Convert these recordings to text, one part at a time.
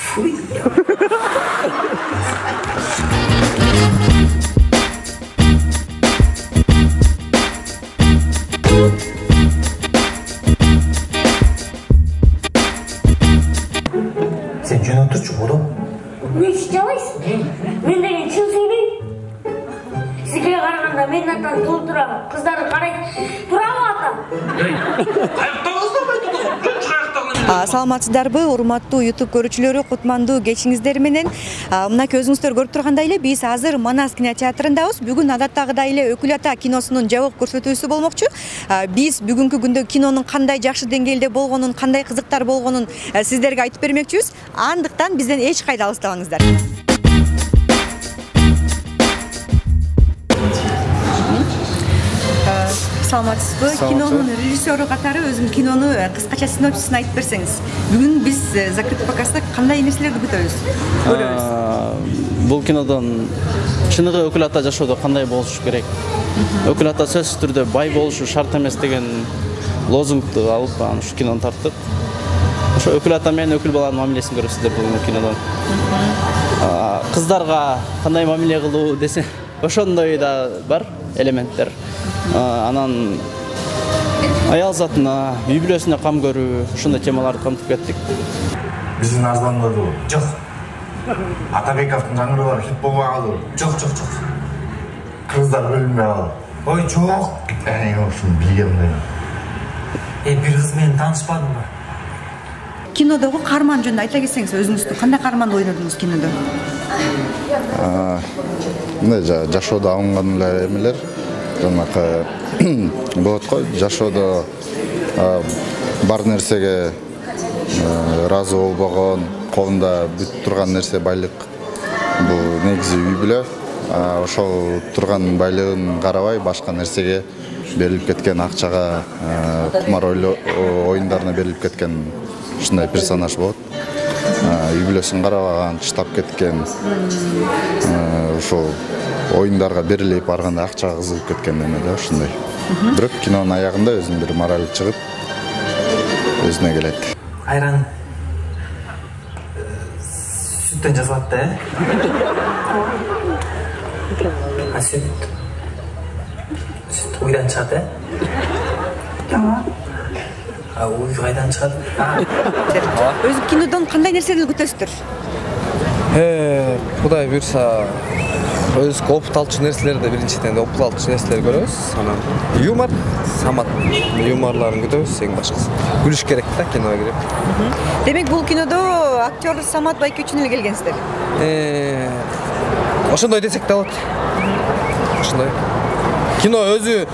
Sen жөн отыршы, одан. Ne iş çalıyorsun? Ben de çıl söyleyeyim. Sizge karaganda men atan tuldura, kızları karayıp bravo ata. Ayaktanızda mı aytadınız? Жөн чыга ayaktanızda. Саламатсыздарбы, урматтуу YouTube көрүүчүлөрү, кутмандуу кечиңиздер менен. Мына көзүңүздөр көрүп тургандай эле биз азыр Манас кинотеатрындабыз. Бүгүн адаттагыдай эле Өкүл ата киносунун жабык көрсөтүүсү болмокчу. Биз бүгүнкү күндө кинонун кандай жакшы деңгээлде болгонун, кандай кызыктар болгонун сиздерге айтып бермекчүбүз. Андыктан бизден эч кайда алыстабаңыздар. Саламатсызбы? Кинонун режиссеру катары өзүм кинону кыскача синопсисин айтып берсеңиз. Бүгүн биз закрытый показда кандай нерселерди күтөбүз? Көрөбүз. Бул кинодон чыныгы Өкүл ата жашоодо кандай болушу керек? Өкүл ата сөзсүз түрдө бай болушу шарт эмес деген лозунгду алып, ушу кинону тарттык. Ошо Өкүл ата менен өкүл баланын мамилесин көрөсүздөр бул кинодон. Кыздарга кандай мамиле кылуу десе, ошондой да бар элементтер. Анан аял затына, үй бүлөсүнө кам көрүү, ушундай темаларды камтып кеттик. Биздин арзандады. Жок. Атабековдун жаңыры бар, хит болбой калды. Жок. Кыздар бөлүнбөй калды. Ой, жок. Ушуну билгендей. Бир кыз менен таанышпадым ба? Кинодогу каарман жөнүндө айта кетсеңиз, өзүңүздү кандай каарманды ойнодуңуз кинодо? Мындай жашоодо алынган эле эмелер, жанакы болот го, жашоодо бар нерсеге ыраазы болбогон, колунда бүтүп турган нерсе байлык. Бул негизи үй бүлө. Ошол турган байлыгын карабай башка нерсеге берилип кеткен, акчага, кумар оюндарына берилип кеткен ушундай персонаж болот. Үй бүлөсүн карабаган, чыдап кеткен, ошол оюндарга берилип барганда акчага кызыгып кеткен эме да ушундай. Бирок кинонун аягында өзүнүн бир морали чыгып, өзүнө келет. Айран сүттөн жасалат да, Сүт уйдан чыгат, Уй кайдан чыгат? Өзү кинодон кандай нерсени күтөсүздөр? Кудай буйрса, өзүбүзгө опыт алчу нерселерди биринчиден опыт алчу нерселер көрөбүз. Анан юмор, Самат юморларын күтөбүз, эң башкысы. Күлүш керек да киного кирип. Демек бул кинодо актер Самат Байкөчүн эле келгенсиздер. Ошондой десек да болот. Ошондой. Кино өзү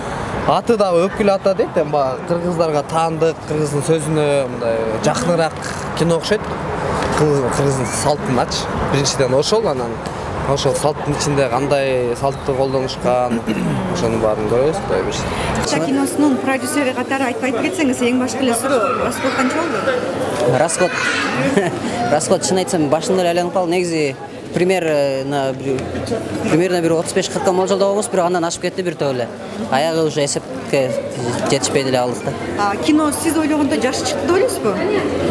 аты да Өкүл ата дейт, кыргыздарга таандык, кыргыздын сөзүнө мындай жакыныраак кино окшойт. Кыргыздын салтынач. Биринчиден ошол, анан ошол салттын ичинде кандай салтты колдонушкан, ошонун баарын көрөбүз, Кудай буйрса. Киносунун продюсери катары айтып кетсеңиз, эң башкы эле суроо, расход канча болду? Расход чын айтсам башында эле айланып калды. Негизи примерно бир 35-40 молжолдоо болбос, бирок андан ашып кетти бир топ эле. Аягы уже эсепке жетишпей деле алдык да. Кино сиз ойлогондой жакшы чыкты деп ойлойсузбу?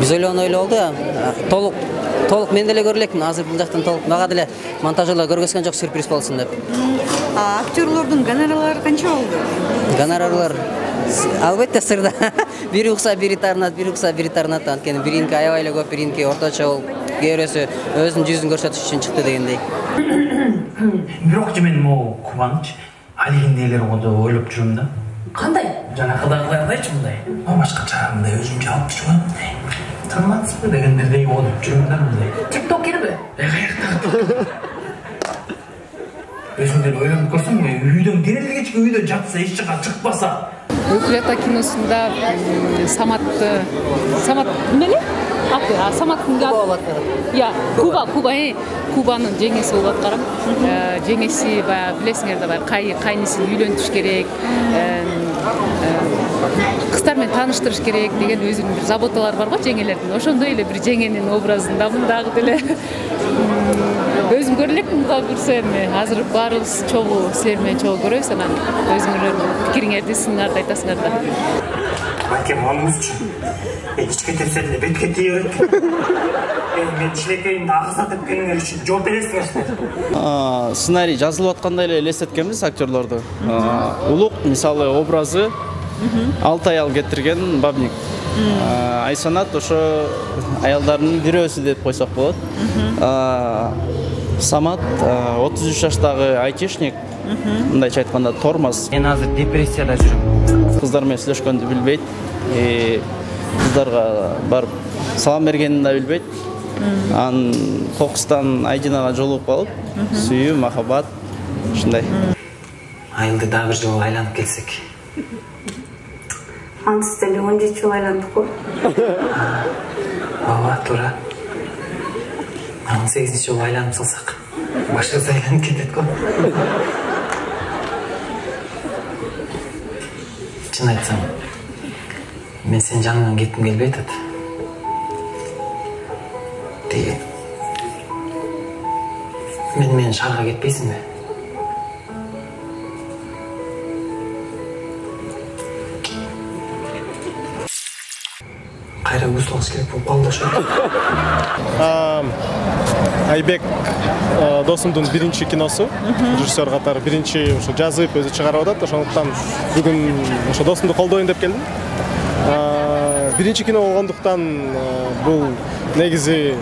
Биз ойлогондой эле болду. Толук мен деле көрө элекмин, азыр бул жактан толук мага деле монтажерлар көргөзгөн жок, сюрприз болсун деп. Актерлордун гонорарлары канча болду? Гонорарлар албетте сырда. Бири укса, бири тарнат, анткени биринки аябай эле көп, биринки орточо болуп, кээбирөөсү өзүнүн жүзүн көрсөтүш үчүн чыкты дегендей. Бирок мен могу кубаныч, алигиндейлер гондо ойлоп жүрөм да. Кандай? Жанакыдагылардайчы мындай. Башкача мындай өзүнчө алып жүргөн. Таныматсызбы дегендердей болуп жүрөм да мындай. Тиктокерби? Каякта? Өзүмдөн ойлонуп көрсөм, үйдөн кенелге кечке үйдө жатса, эч жака чыкпаса. Өкүл ата киносунда Самат эмне? Саматтын Кубанын жеңеси болуп аткарам. Жеңеси баягы билесиңер да, кайнысын үйлөнтүш керек, кыздар менен тааныштырыш керек деген өзүнүн бир заботалары бар го жеңелердин. Ошондой эле бир жеңенин образындамын дагы деле. Өзүм көрө элекмин, Кудай буйрса эми азыр баарыбыз чогуу силер менен чогуу көрөбүз, анан өзүңөрдүн пикириңерди сиңарды айтасыңар да. Акем алыңызчы. ичке тепсе деле бетке тие берет. Мен тилекейимди агызатып келгениңер үчүн жооп бересиңер. Сценарий жазылып аткандай эле элестеткенбиз актерлорду. Улук мисалы образы Алтай аял кетирген бабник. Айсанат ошо аялдардын бирөөсү деп койсок болот. Самат 33 жаштагы айтишник. Мындайча айтканда тормоз. Мен азыр депрессияда жүрөм. Кыздар менен сүйлөшкөндү билбейт. Кыздарга барып салам бергенин да билбейт. Ан кокустан Айдинага жолугуп калып, сүйүү, махаббат ушундай. Айылды дагы бир жолу айланып келсек. Антыс деле 17 жыл айландык го. Ооба, туура. 18 жолу айланып салсак, башыбыз айланып кетет го. Чын айтсам, мен сен жаныңан кетким келбей атат. Деген. Мен шаарга кетпейсиңби? Кайра усулаш керек болуп калды ошо. Айбек досумдун биринчи киносу, режиссер катары биринчи ошо жазып өзү чыгарып атат. Ошондуктан бүгүн ошо досумду колдоюн деп келдим. Биринчи кино болгондуктан бул негизи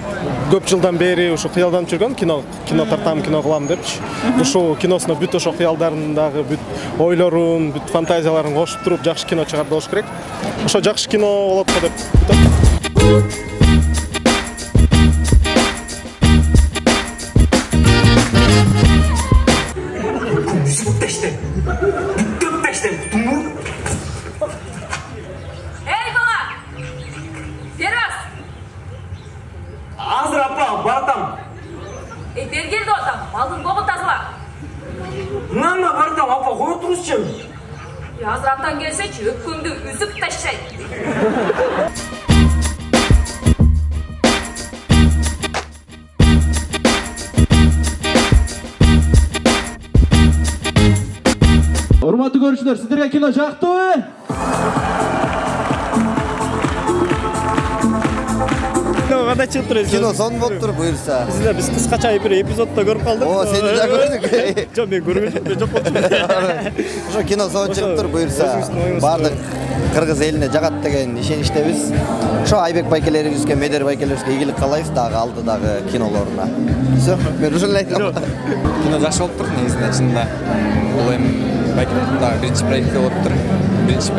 көп жылдан бери ошо кыялданып жүргөн кино тартам, кино кылам депчи. Ушул киносуна бүт ошо кыялдарын бүт ойлорун, бүт фантазияларын кошуп туруп жакшы кино чыгарып болуш керек. Ошо жакшы кино болот го деп Бергелди атам, малдын богун тазала. Нанна бардам, апа, кой турушчу. Азыр атан келсечи, өпкөңдү үзүп таштайт. Урматтуу көрүүчүлөр, сиздерге кино жактыбы? Кандай чыгып тур? Кино сон болуп тур буюрса. Биз кыскача бир эпизоддо көрүп калдык. О, сени да көрдүк. Жок, мен көргөнмүн, жок болчу. Ошо кино сон чыгып тур буюрса. Бардык кыргыз элине жагат деген ишеничтебиз. Ошо Айбек байкелерибизге, Медер байкелерибизге ийгилик каалайбыз дагы алдыдагы кинолоруна. Всё, мен ушул эле айтам. Кино жакшы болуп тур негизинде, чынында. Бул эми байкелердин дагы биринчи проекти болуп тур. Биринчи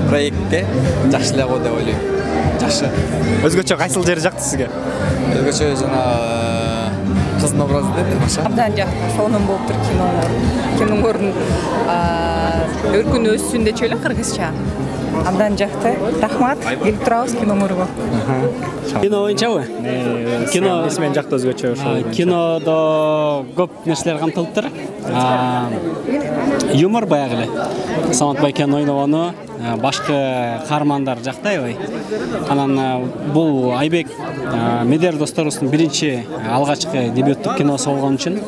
проектке жакшы эле го деп ойлойм. Жакшы. Өзгөчө кайсыл жери жакты сизге? Өзгөчө жана кыздын образы деп баша. Абдан жакты, сонун болуп тур кинолор. Кинолордун өркүн өссүн дечү эле кыргызча. Абдан жакты. Рахмат. Келип турабыз кинолорго. Кино боюнчабы? Кино мен жакты өзгөчө ошо. Кинодо көп нерселер камтылып тур. Юмор баягы эле. Самат байкенин ойногону, башкы каармандар жактайбы. Анан бул Айбек Медер досторубуздун биринчи алгачкы дебюттук киносу болгон үчүн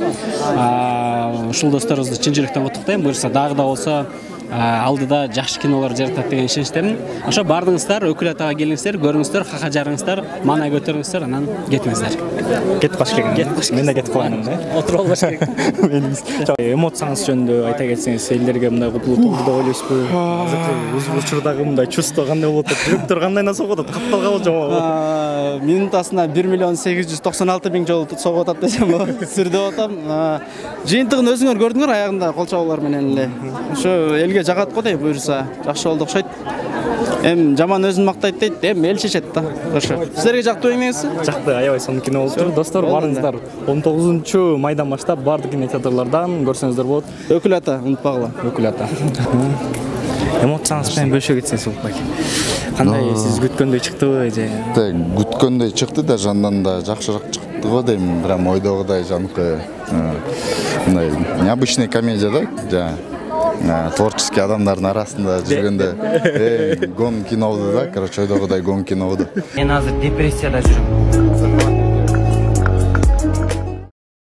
ушул досторубузду чын жүрөктөн куттуктайм. Буюрса дагы да болсо алдыда жакшы кинолор жаратат деген ишеничтемин. Ошо бардыңыздар, Өкүл атага келиңиздер, көрүңүздөр, кака жарыңыздар, маанай көтөрүңүздөр, анан кетиңиздер. Кетип калыш керек. Мен да кетип калайын да. Отуруп албаш керек. Эмоцияңыз жөнүндө айта кетсеңиз, элдерге мындай кутулуу толду деп ойлойсузбу? Азыркы учурдагы мындай чувство кандай болот? Жүрөктөр кандай согуп атат? Капталган болчу. Минутасына 1.896.000 жолу согуп атат десем болот. Сүрдөп атам. Жыйынтыгын өзүңөр көрдүңөр, аягында кол чабуулар менен эле. Ошо элге жагат го дейт, буюрса жакшы болду окшойт. Эми жаман өзүн мактайт дейт, эми эл чечет да. Ошо. Силерге жактыбы эмеңиз? Жакты, аябай сонун кино болуп тур. Достор, барыңыздар. 19 майдан баштап бардык кинотеатрлардан көрсөңүздөр болот. Өкүл ата, унутпагыла. Өкүл ата. Эмоцияңыз менен бөлүшө кетсеңиз болот байке. Кандай сиз күткөндөй чыктыбы же? Күткөндөй чыкты да, жандан да жакшыраак чыкты го дейм. Прям ойдогудай жанкы мындай необычный комедия да. Творческий адамдардын арасында жүргөндө гон кино болду да, короче, ойдогудай гон кино болду. Мен азыр депрессияда жүрөм.